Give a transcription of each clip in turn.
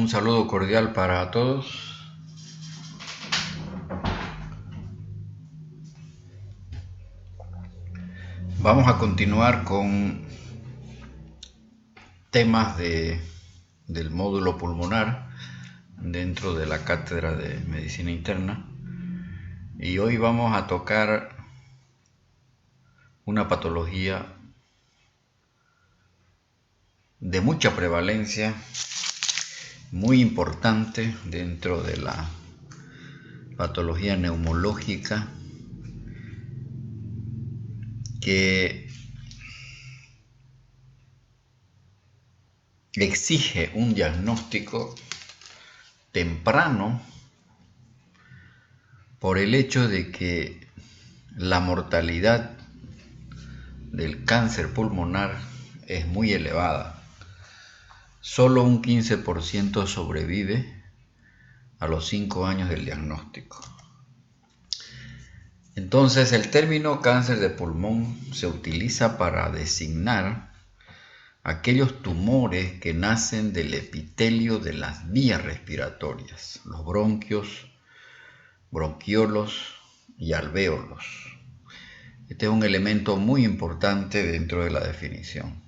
Un saludo cordial para todos. Vamos a continuar con temas del módulo pulmonar dentro de la cátedra de medicina interna, y hoy vamos a tocar una patología de mucha prevalencia, muy importante dentro de la patología neumológica, que exige un diagnóstico temprano por el hecho de que la mortalidad del cáncer pulmonar es muy elevada. Solo un 15% sobrevive a los 5 años del diagnóstico. Entonces, el término cáncer de pulmón se utiliza para designar aquellos tumores que nacen del epitelio de las vías respiratorias, los bronquios, bronquiolos y alvéolos. Este es un elemento muy importante dentro de la definición.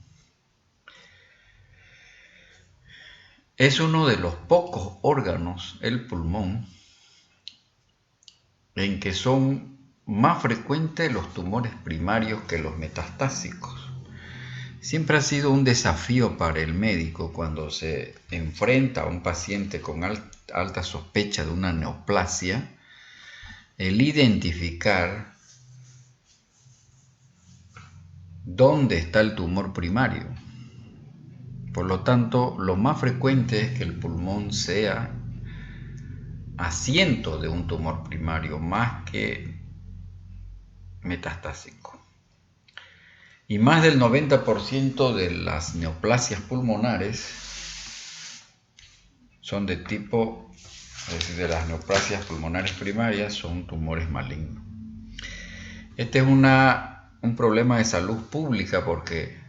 Es uno de los pocos órganos, el pulmón, en que son más frecuentes los tumores primarios que los metastásicos. Siempre ha sido un desafío para el médico cuando se enfrenta a un paciente con alta sospecha de una neoplasia, el identificar dónde está el tumor primario. Por lo tanto, lo más frecuente es que el pulmón sea asiento de un tumor primario más que metastásico. Y más del 90% de las neoplasias pulmonares son de tipo, es decir, de las neoplasias pulmonares primarias son tumores malignos. Este es un problema de salud pública porque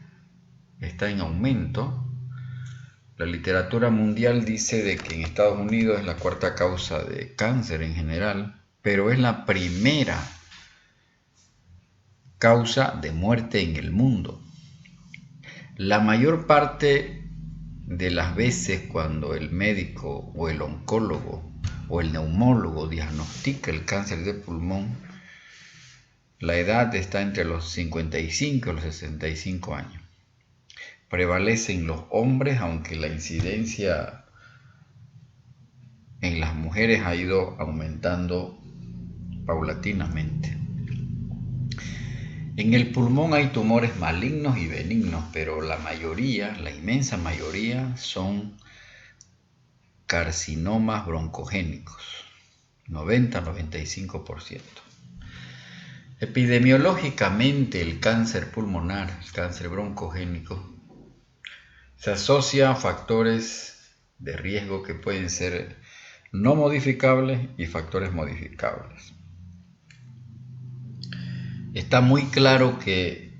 está en aumento. La literatura mundial dice de que en Estados Unidos es la cuarta causa de cáncer en general, pero es la primera causa de muerte en el mundo. La mayor parte de las veces cuando el médico o el oncólogo o el neumólogo diagnostica el cáncer de pulmón, la edad está entre los 55 y los 65 años. Prevalecen los hombres, aunque la incidencia en las mujeres ha ido aumentando paulatinamente. En el pulmón hay tumores malignos y benignos, pero la inmensa mayoría, son carcinomas broncogénicos, 90-95%. Epidemiológicamente, el cáncer pulmonar, el cáncer broncogénico, se asocia a factores de riesgo que pueden ser no modificables y factores modificables. Está muy claro que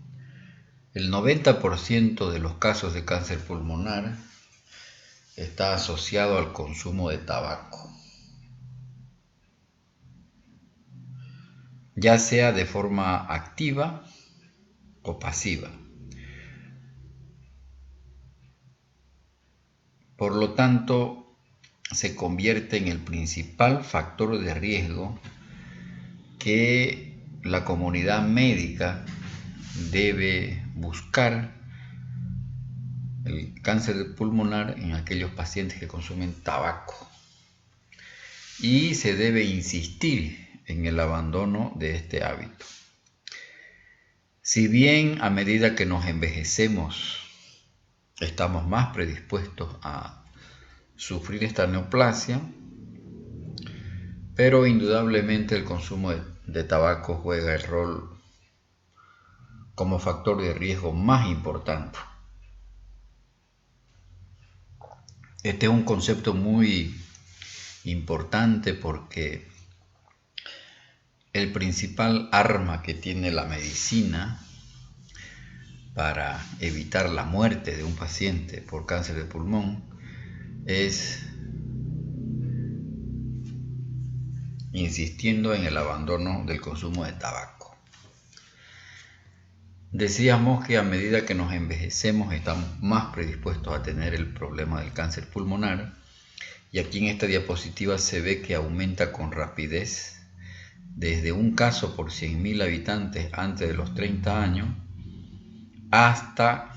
el 90% de los casos de cáncer pulmonar está asociado al consumo de tabaco, ya sea de forma activa o pasiva. Por lo tanto, se convierte en el principal factor de riesgo que la comunidad médica debe buscar el cáncer pulmonar en aquellos pacientes que consumen tabaco, y se debe insistir en el abandono de este hábito. Si bien a medida que nos envejecemos estamos más predispuestos a sufrir esta neoplasia, pero indudablemente el consumo de tabaco juega el rol como factor de riesgo más importante. Este es un concepto muy importante porque el principal arma que tiene la medicina para evitar la muerte de un paciente por cáncer de pulmón es insistiendo en el abandono del consumo de tabaco. Decíamos que a medida que nos envejecemos estamos más predispuestos a tener el problema del cáncer pulmonar, y aquí en esta diapositiva se ve que aumenta con rapidez desde un caso por 100.000 habitantes antes de los 30 años hasta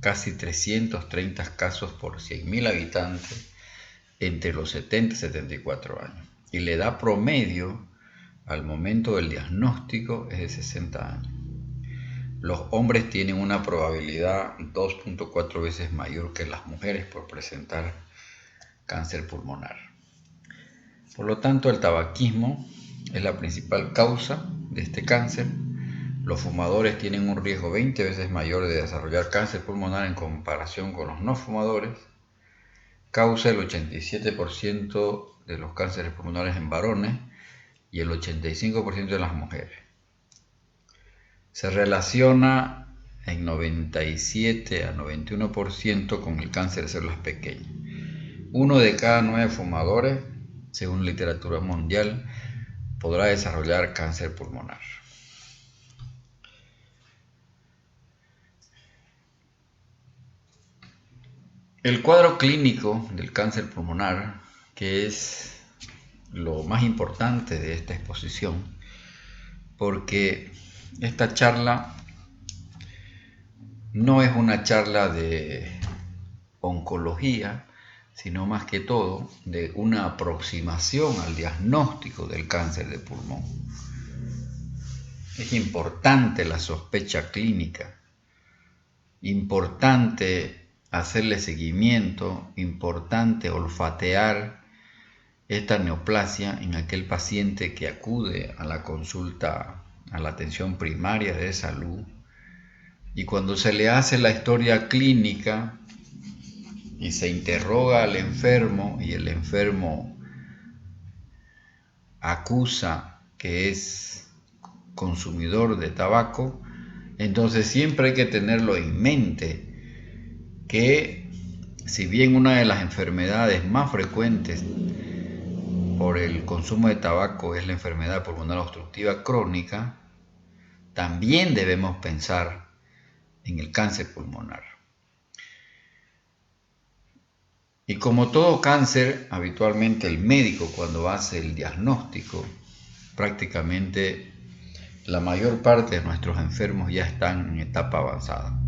casi 330 casos por 100.000 habitantes entre los 70 y 74 años. Y la edad promedio al momento del diagnóstico es de 60 años. Los hombres tienen una probabilidad 2.4 veces mayor que las mujeres por presentar cáncer pulmonar. Por lo tanto, el tabaquismo es la principal causa de este cáncer. Los fumadores tienen un riesgo 20 veces mayor de desarrollar cáncer pulmonar en comparación con los no fumadores. Causa el 87% de los cánceres pulmonares en varones y el 85% de las mujeres. Se relaciona en 97 a 91% con el cáncer de células pequeñas. 1 de cada 9 fumadores, según literatura mundial, podrá desarrollar cáncer pulmonar. El cuadro clínico del cáncer pulmonar, que es lo más importante de esta exposición, porque esta charla no es una charla de oncología, sino más que todo de una aproximación al diagnóstico del cáncer de pulmón. Es importante la sospecha clínica, importante hacerle seguimiento, importante olfatear esta neoplasia en aquel paciente que acude a la consulta, a la atención primaria de salud, y cuando se le hace la historia clínica y se interroga al enfermo y el enfermo acusa que es consumidor de tabaco, entonces siempre hay que tenerlo en mente que si bien una de las enfermedades más frecuentes por el consumo de tabaco es la enfermedad pulmonar obstructiva crónica, también debemos pensar en el cáncer pulmonar. Y como todo cáncer, habitualmente el médico cuando hace el diagnóstico, prácticamente la mayor parte de nuestros enfermos ya están en etapa avanzada.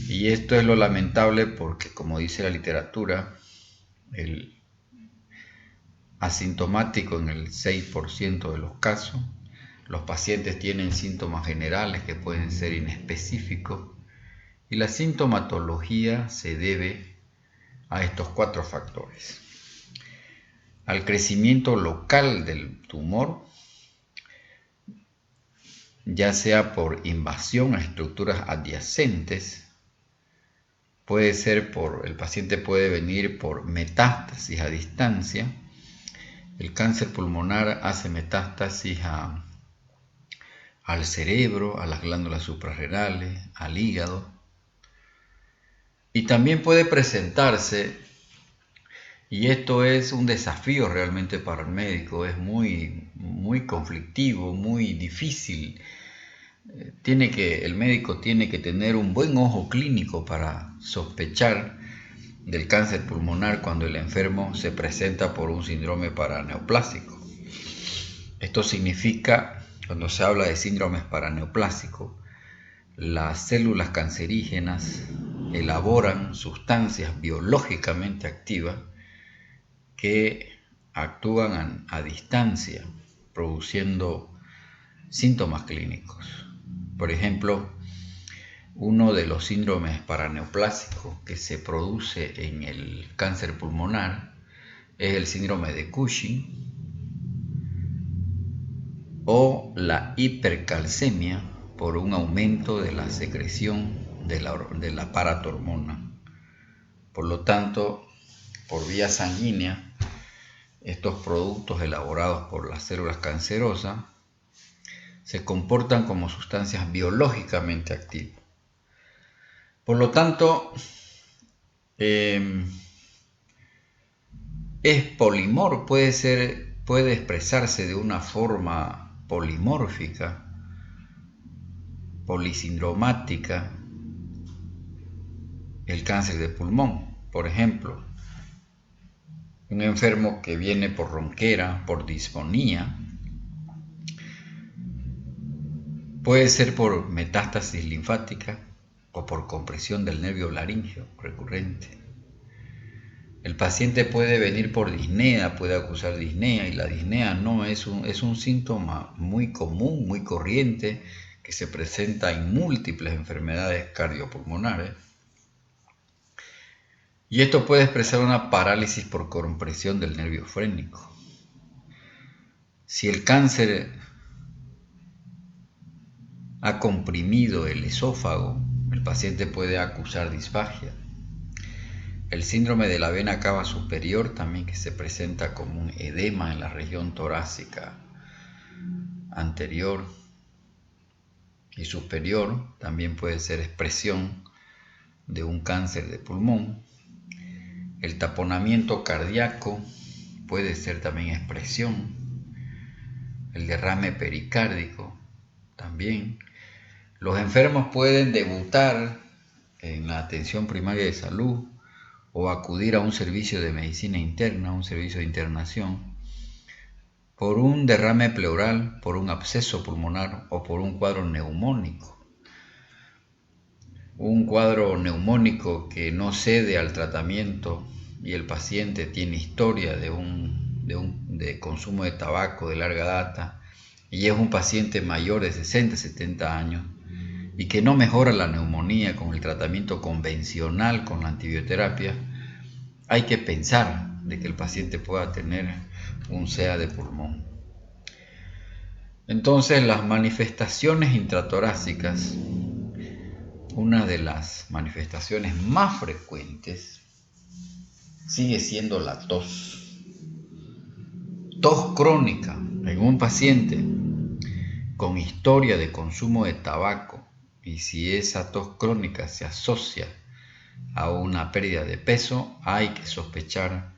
Y esto es lo lamentable porque, como dice la literatura, el asintomático en el 6% de los casos, los pacientes tienen síntomas generales que pueden ser inespecíficos, y la sintomatología se debe a estos 4 factores: al crecimiento local del tumor, ya sea por invasión a estructuras adyacentes, puede ser el paciente puede venir por metástasis a distancia. El cáncer pulmonar hace metástasis al cerebro, a las glándulas suprarrenales, al hígado. Y también puede presentarse, y esto es un desafío realmente para el médico, es muy conflictivo, muy difícil. El médico tiene que tener un buen ojo clínico para sospechar del cáncer pulmonar cuando el enfermo se presenta por un síndrome paraneoplásico. Esto significa, cuando se habla de síndromes paraneoplásicos, las células cancerígenas elaboran sustancias biológicamente activas que actúan a distancia, produciendo síntomas clínicos. Por ejemplo, uno de los síndromes paraneoplásicos que se produce en el cáncer pulmonar es el síndrome de Cushing o la hipercalcemia por un aumento de la secreción de la paratormona. Por lo tanto, por vía sanguínea, estos productos elaborados por las células cancerosas se comportan como sustancias biológicamente activas. Por lo tanto, es polimorfo, puede ser puede expresarse de una forma polimórfica, polisindromática, el cáncer de pulmón. Por ejemplo, un enfermo que viene por ronquera, por disfonía, puede ser por metástasis linfática o por compresión del nervio laríngeo recurrente. El paciente puede venir por disnea, puede acusar disnea, y la disnea no es un síntoma muy común, muy corriente, que se presenta en múltiples enfermedades cardiopulmonares. Y esto puede expresar una parálisis por compresión del nervio frénico. Si el cáncer ha comprimido el esófago, el paciente puede acusar disfagia. El síndrome de la vena cava superior también, que se presenta como un edema en la región torácica anterior y superior, también puede ser expresión de un cáncer de pulmón. El taponamiento cardíaco puede ser también expresión. El derrame pericárdico también. Los enfermos pueden debutar en la atención primaria de salud o acudir a un servicio de medicina interna, un servicio de internación, por un derrame pleural, por un absceso pulmonar o por un cuadro neumónico. Un cuadro neumónico que no cede al tratamiento y el paciente tiene historia de consumo de tabaco de larga data y es un paciente mayor de 60, 70 años y que no mejora la neumonía con el tratamiento convencional, con la antibioterapia, hay que pensar de que el paciente pueda tener un CA de pulmón. Entonces, las manifestaciones intratorácicas, una de las manifestaciones más frecuentes sigue siendo la tos. Tos crónica en un paciente con historia de consumo de tabaco, y si esa tos crónica se asocia a una pérdida de peso, hay que sospechar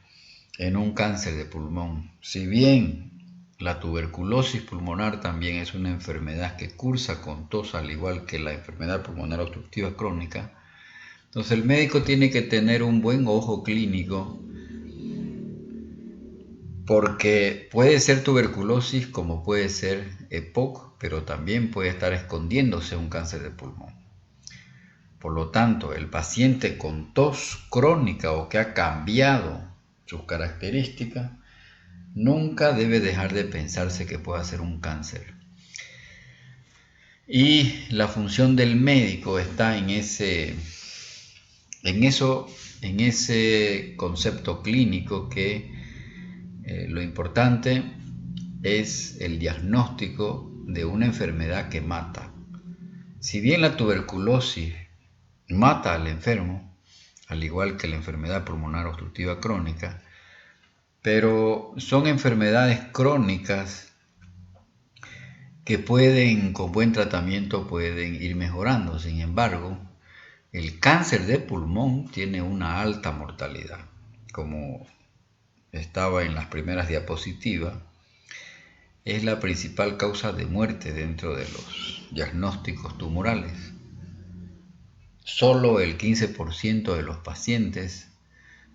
en un cáncer de pulmón. Si bien la tuberculosis pulmonar también es una enfermedad que cursa con tos, al igual que la enfermedad pulmonar obstructiva crónica, entonces el médico tiene que tener un buen ojo clínico, porque puede ser tuberculosis como puede ser EPOC, pero también puede estar escondiéndose un cáncer de pulmón. Por lo tanto, el paciente con tos crónica o que ha cambiado sus características, nunca debe dejar de pensarse que puede ser un cáncer. Y la función del médico está en ese concepto clínico que lo importante es el diagnóstico de una enfermedad que mata. Si bien la tuberculosis mata al enfermo, al igual que la enfermedad pulmonar obstructiva crónica, pero son enfermedades crónicas que con buen tratamiento pueden ir mejorando. Sin embargo, el cáncer de pulmón tiene una alta mortalidad, como estaba en las primeras diapositivas. Es la principal causa de muerte dentro de los diagnósticos tumorales. Solo el 15% de los pacientes,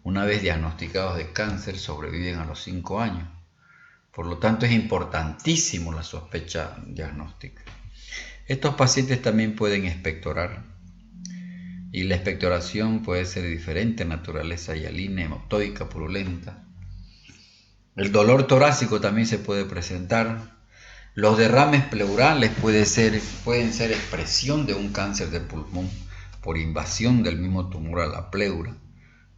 una vez diagnosticados de cáncer, sobreviven a los 5 años. Por lo tanto, es importantísimo la sospecha diagnóstica. Estos pacientes también pueden expectorar, y la expectoración puede ser de diferente naturaleza: hialina, hematoica, purulenta. El dolor torácico también se puede presentar. Los derrames pleurales pueden ser expresión de un cáncer de pulmón por invasión del mismo tumor a la pleura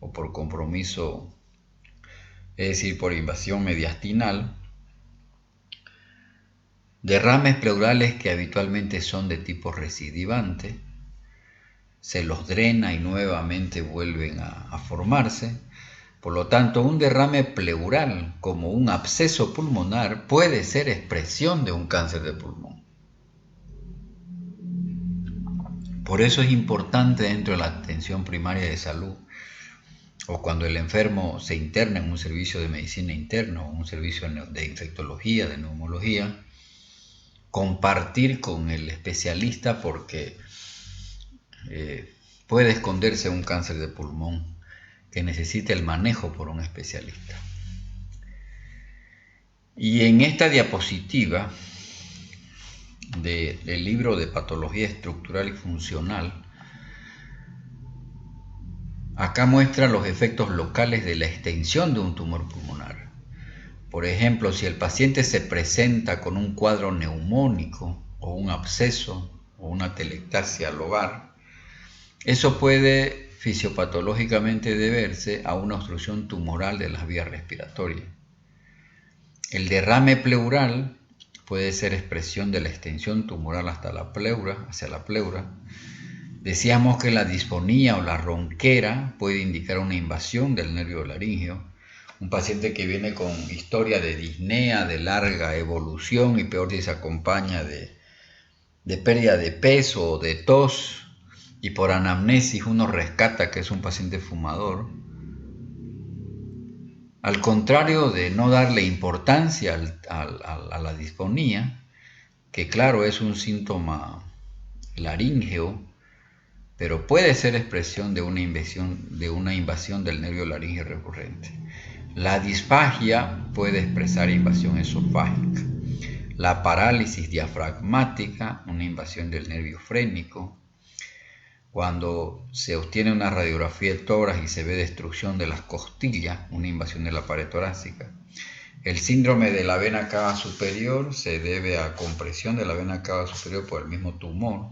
o por compromiso, es decir, por invasión mediastinal. Derrames pleurales que habitualmente son de tipo recidivante, se los drena y nuevamente vuelven a formarse. Por lo tanto, un derrame pleural como un absceso pulmonar puede ser expresión de un cáncer de pulmón. Por eso es importante dentro de la atención primaria de salud o cuando el enfermo se interna en un servicio de medicina interna o un servicio de infectología, de neumología, compartir con el especialista porque puede esconderse un cáncer de pulmón que necesita el manejo por un especialista. Y en esta diapositiva del libro de Patología Estructural y Funcional, acá muestra los efectos locales de la extensión de un tumor pulmonar. Por ejemplo, si el paciente se presenta con un cuadro neumónico o un absceso o una telectasia lobar, eso puede fisiopatológicamente deberse a una obstrucción tumoral de las vías respiratorias. El derrame pleural puede ser expresión de la extensión tumoral hasta la pleura, hacia la pleura. Decíamos que la disfonía o la ronquera puede indicar una invasión del nervio laríngeo. Un paciente que viene con historia de disnea de larga evolución y peor si se acompaña de pérdida de peso o de tos, y por anamnesis uno rescata que es un paciente fumador. Al contrario de no darle importancia a la disfonía, que claro es un síntoma laríngeo, pero puede ser expresión de una invasión del nervio laríngeo recurrente. La disfagia puede expresar invasión esofágica. La parálisis diafragmática, una invasión del nervio frénico. Cuando se obtiene una radiografía de tórax y se ve destrucción de las costillas, una invasión de la pared torácica. El síndrome de la vena cava superior se debe a compresión de la vena cava superior por el mismo tumor.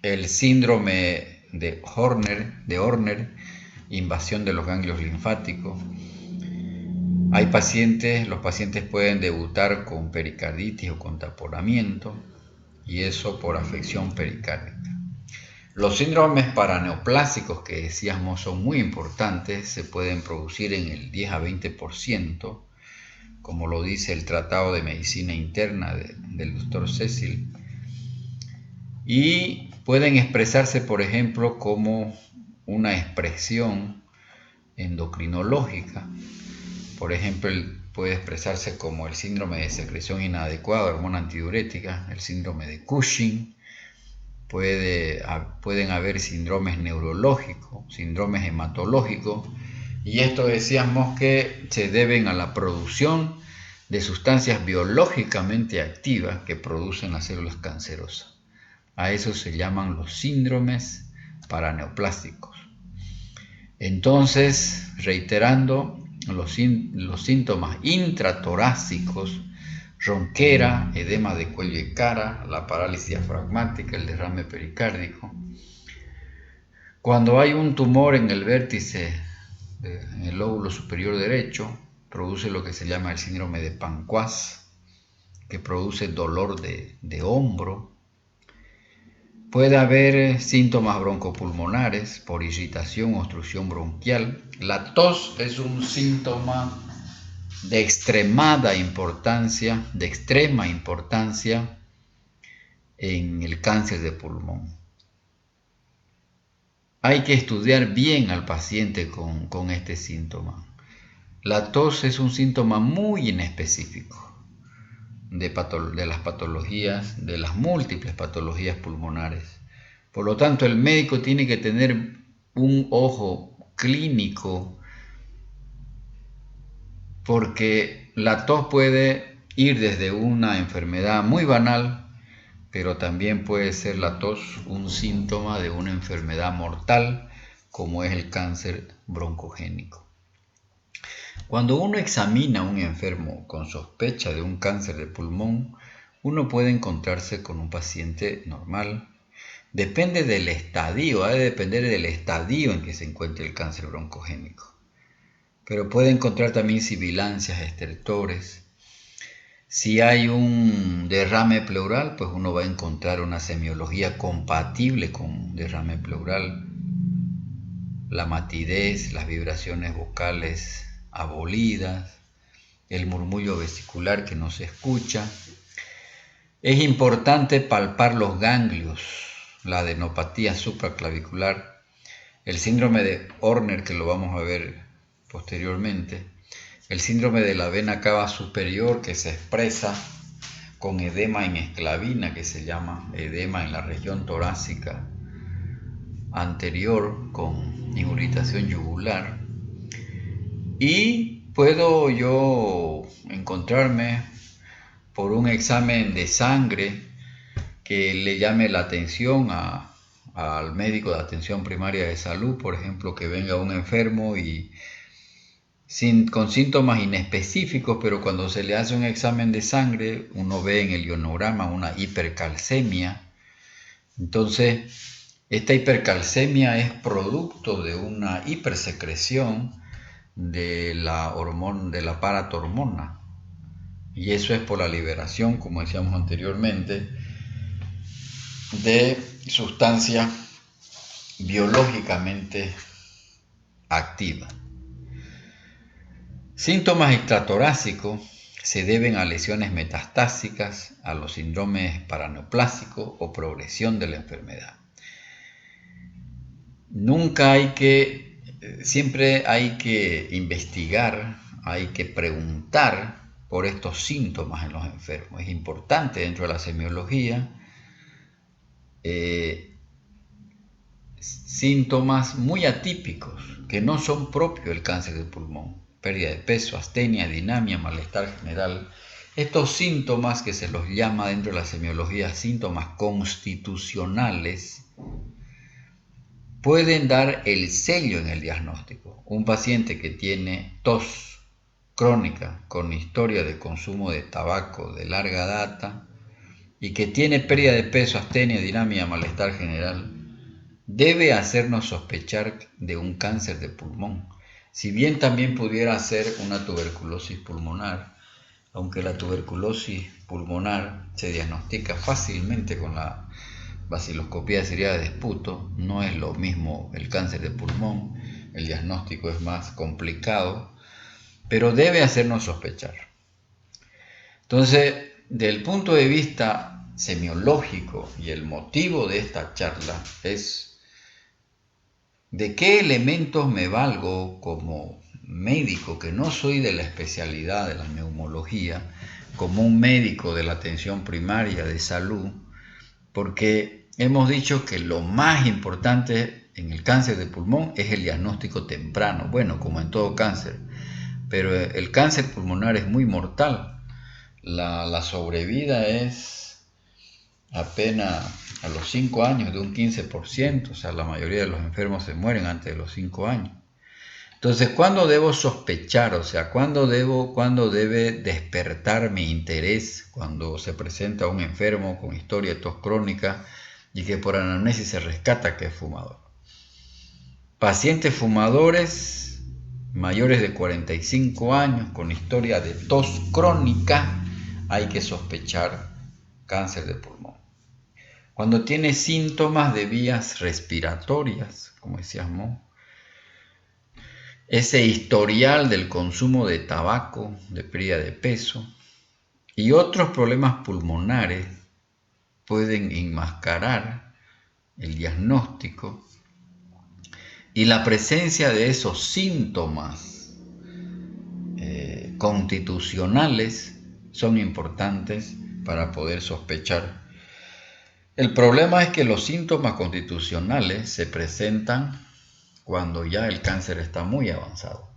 El síndrome de Horner, invasión de los ganglios linfáticos. Los pacientes pueden debutar con pericarditis o con taponamiento, y eso por afección pericárdica. Los síndromes paraneoplásicos que decíamos son muy importantes, se pueden producir en el 10 a 20%, como lo dice el Tratado de Medicina Interna del Dr. Cecil, y pueden expresarse, por ejemplo, como una expresión endocrinológica. Por ejemplo, puede expresarse como el síndrome de secreción inadecuada de hormona antidiurética, el síndrome de Cushing. Pueden haber síndromes neurológicos, síndromes hematológicos, y esto decíamos que se deben a la producción de sustancias biológicamente activas que producen las células cancerosas. A eso se llaman los síndromes paraneoplásicos. Entonces, reiterando, los síntomas intratorácicos, ronquera, edema de cuello y cara, la parálisis diafragmática, el derrame pericárdico. Cuando hay un tumor en el vértice, en el lóbulo superior derecho, produce lo que se llama el síndrome de Panquas, que produce dolor de hombro. Puede haber síntomas broncopulmonares por irritación o obstrucción bronquial. La tos es un síntoma de extrema importancia en el cáncer de pulmón. Hay que estudiar bien al paciente con este síntoma. La tos es un síntoma muy inespecífico de las patologías, de las múltiples patologías pulmonares. Por lo tanto, el médico tiene que tener un ojo clínico, porque la tos puede ir desde una enfermedad muy banal, pero también puede ser la tos un síntoma de una enfermedad mortal, como es el cáncer broncogénico. Cuando uno examina a un enfermo con sospecha de un cáncer de pulmón, uno puede encontrarse con un paciente normal. Depende del estadio, debe depender del estadio en que se encuentre el cáncer broncogénico. Pero puede encontrar también sibilancias, estertores. Si hay un derrame pleural, pues uno va a encontrar una semiología compatible con derrame pleural. La matidez, las vibraciones vocales abolidas, el murmullo vesicular que no se escucha. Es importante palpar los ganglios la adenopatía supraclavicular, el síndrome de Horner, que lo vamos a ver posteriormente, el síndrome de la vena cava superior, que se expresa con edema en esclavina, que se llama edema en la región torácica anterior, con irritación yugular. Y puedo yo encontrarme por un examen de sangre que le llame la atención al médico de atención primaria de salud, por ejemplo, que venga un enfermo y con síntomas inespecíficos, pero cuando se le hace un examen de sangre, uno ve en el ionograma una hipercalcemia. Entonces, esta hipercalcemia es producto de una hipersecreción de la paratormona. Y eso es por la liberación, como decíamos anteriormente, de sustancia biológicamente activa. Síntomas extratorácicos se deben a lesiones metastásicas, a los síndromes paraneoplásicos o progresión de la enfermedad. Siempre hay que investigar, hay que preguntar por estos síntomas en los enfermos. Es importante dentro de la semiología síntomas muy atípicos que no son propios del cáncer de pulmón: pérdida de peso, astenia, dinamia, malestar general. Estos síntomas, que se los llama dentro de la semiología síntomas constitucionales, pueden dar el sello en el diagnóstico. Un paciente que tiene tos crónica con historia de consumo de tabaco de larga data y que tiene pérdida de peso, astenia, dinamia, malestar general, debe hacernos sospechar de un cáncer de pulmón. Si bien también pudiera ser una tuberculosis pulmonar, aunque la tuberculosis pulmonar se diagnostica fácilmente con la baciloscopía de Ciriada de esputo, no es lo mismo el cáncer de pulmón, el diagnóstico es más complicado, pero debe hacernos sospechar. Entonces, desde el punto de vista semiológico, y el motivo de esta charla es: ¿de qué elementos me valgo como médico, que no soy de la especialidad de la neumología, como un médico de la atención primaria de salud? Porque hemos dicho que lo más importante en el cáncer de pulmón es el diagnóstico temprano, bueno, como en todo cáncer, pero el cáncer pulmonar es muy mortal. La sobrevida es apenas a los 5 años de un 15%, o sea, la mayoría de los enfermos se mueren antes de los 5 años. Entonces, ¿cuándo debo sospechar? O sea, ¿cuándo debe despertar mi interés cuando se presenta un enfermo con historia de tos crónica y que por anamnesis se rescata que es fumador? Pacientes fumadores mayores de 45 años con historia de tos crónica, hay que sospechar cáncer de pulmón. Cuando tiene síntomas de vías respiratorias, como decíamos, ese historial del consumo de tabaco, de pérdida de peso y otros problemas pulmonares pueden enmascarar el diagnóstico, y la presencia de esos síntomas constitucionales son importantes para poder sospechar. El problema es que los síntomas constitucionales se presentan cuando ya el cáncer está muy avanzado.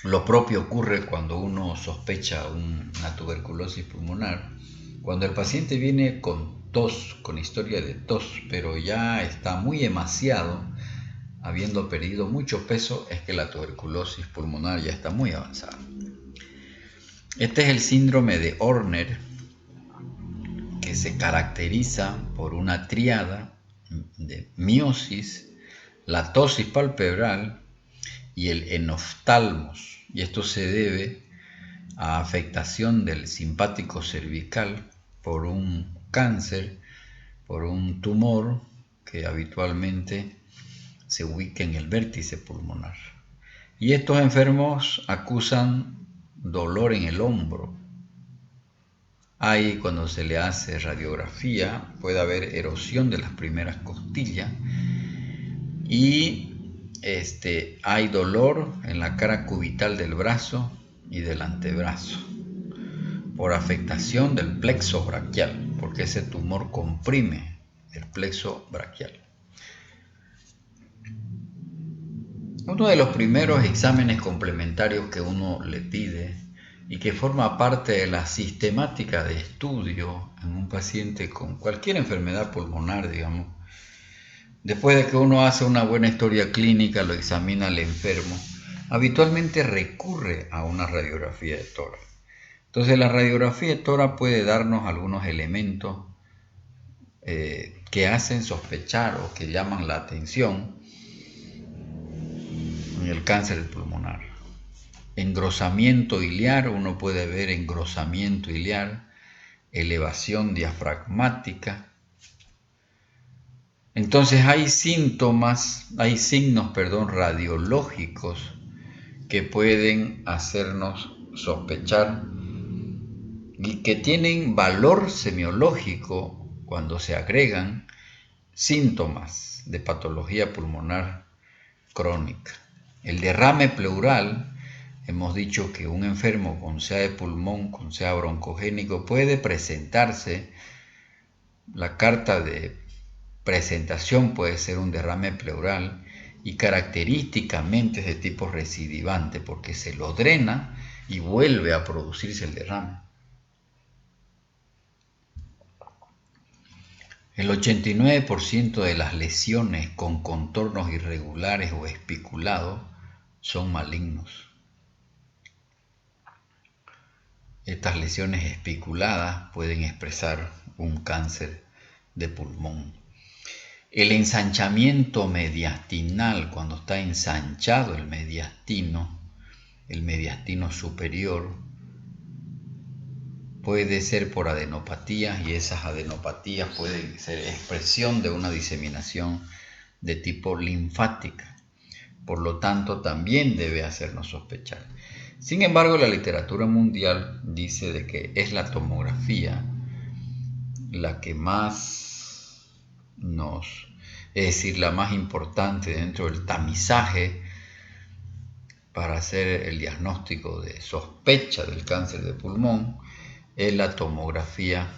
Lo propio ocurre cuando uno sospecha una tuberculosis pulmonar, cuando el paciente viene con tos, con historia de tos, pero ya está muy emaciado, habiendo perdido mucho peso, es que la tuberculosis pulmonar ya está muy avanzada. Este es el síndrome de Horner, que se caracteriza por una tríada de miosis, la ptosis palpebral y el enoftalmos, y esto se debe a afectación del simpático cervical por un cáncer, por un tumor que habitualmente se ubica en el vértice pulmonar. Y estos enfermos acusan dolor en el hombro, cuando se le hace radiografía, puede haber erosión de las primeras costillas y hay dolor en la cara cubital del brazo y del antebrazo por afectación del plexo braquial, porque ese tumor comprime el plexo braquial. Uno de los primeros exámenes complementarios que uno le pide y que forma parte de la sistemática de estudio en un paciente con cualquier enfermedad pulmonar, digamos, después de que uno hace una buena historia clínica, lo examina al enfermo, habitualmente recurre a una radiografía de tórax. Entonces la radiografía de tórax puede darnos algunos elementos que hacen sospechar o que llaman la atención en el cáncer pulmonar. Engrosamiento iliar, uno puede ver engrosamiento iliar, elevación diafragmática. Entonces hay signos radiológicos que pueden hacernos sospechar y que tienen valor semiológico cuando se agregan síntomas de patología pulmonar crónica. El derrame pleural, hemos dicho que un enfermo con CA de pulmón, con CA broncogénico, puede presentarse, la carta de presentación puede ser un derrame pleural y característicamente es de tipo recidivante porque se lo drena y vuelve a producirse el derrame. El 89% de las lesiones con contornos irregulares o espiculados son malignos. Estas lesiones espiculadas pueden expresar un cáncer de pulmón. El ensanchamiento mediastinal, cuando está ensanchado el mediastino superior, puede ser por adenopatías y esas adenopatías pueden ser expresión de una diseminación de tipo linfática. Por lo tanto, también debe hacernos sospechar. Sin embargo, la literatura mundial dice de que es la tomografía la que más la más importante dentro del tamizaje para hacer el diagnóstico de sospecha del cáncer de pulmón, es la tomografía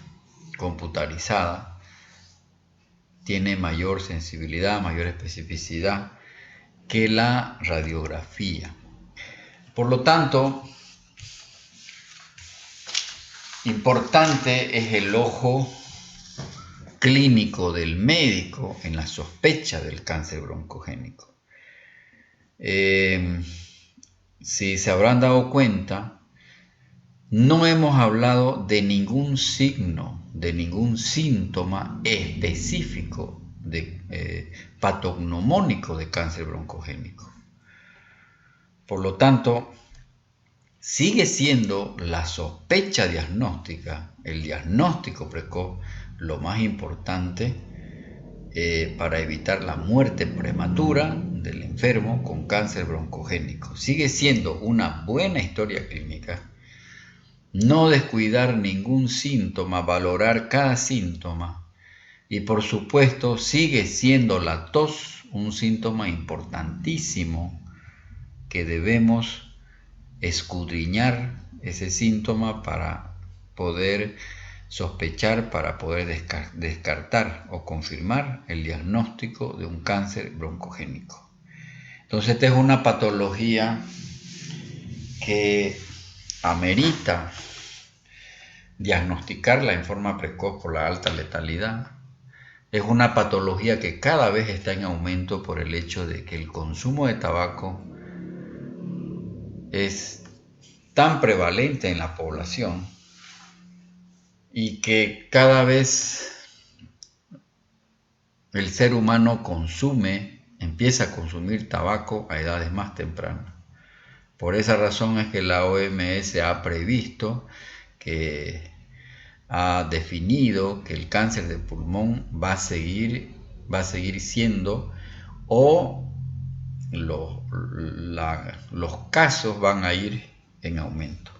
computarizada. Tiene mayor sensibilidad, mayor especificidad que la radiografía. Por lo tanto, importante es el ojo clínico del médico en la sospecha del cáncer broncogénico. Si se habrán dado cuenta, no hemos hablado de ningún signo, de ningún síntoma específico patognomónico de cáncer broncogénico. Por lo tanto, sigue siendo la sospecha diagnóstica, el diagnóstico precoz, lo más importante para evitar la muerte prematura del enfermo con cáncer broncogénico. Sigue siendo una buena historia clínica, no descuidar ningún síntoma, valorar cada síntoma y por supuesto sigue siendo la tos un síntoma importantísimo que debemos escudriñar ese síntoma para poder sospechar, para poder descartar o confirmar el diagnóstico de un cáncer broncogénico. Entonces esta es una patología que amerita diagnosticarla en forma precoz por la alta letalidad. Es una patología que cada vez está en aumento por el hecho de que el consumo de tabaco es tan prevalente en la población y que cada vez el ser humano empieza a consumir tabaco a edades más tempranas. Por esa razón es que la OMS ha previsto, que ha definido que el cáncer de pulmón va a seguir siendo, o los casos van a ir en aumento.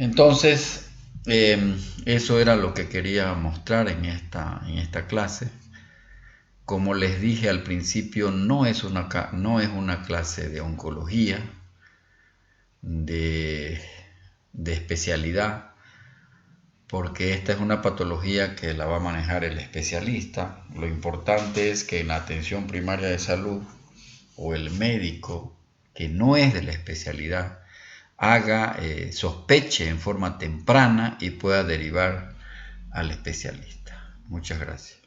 Entonces, eso era lo que quería mostrar en esta clase. Como les dije al principio, no es una clase de oncología, de especialidad, porque esta es una patología que la va a manejar el especialista. Lo importante es que en la atención primaria de salud o el médico, que no es de la especialidad, sospeche en forma temprana y pueda derivar al especialista. Muchas gracias.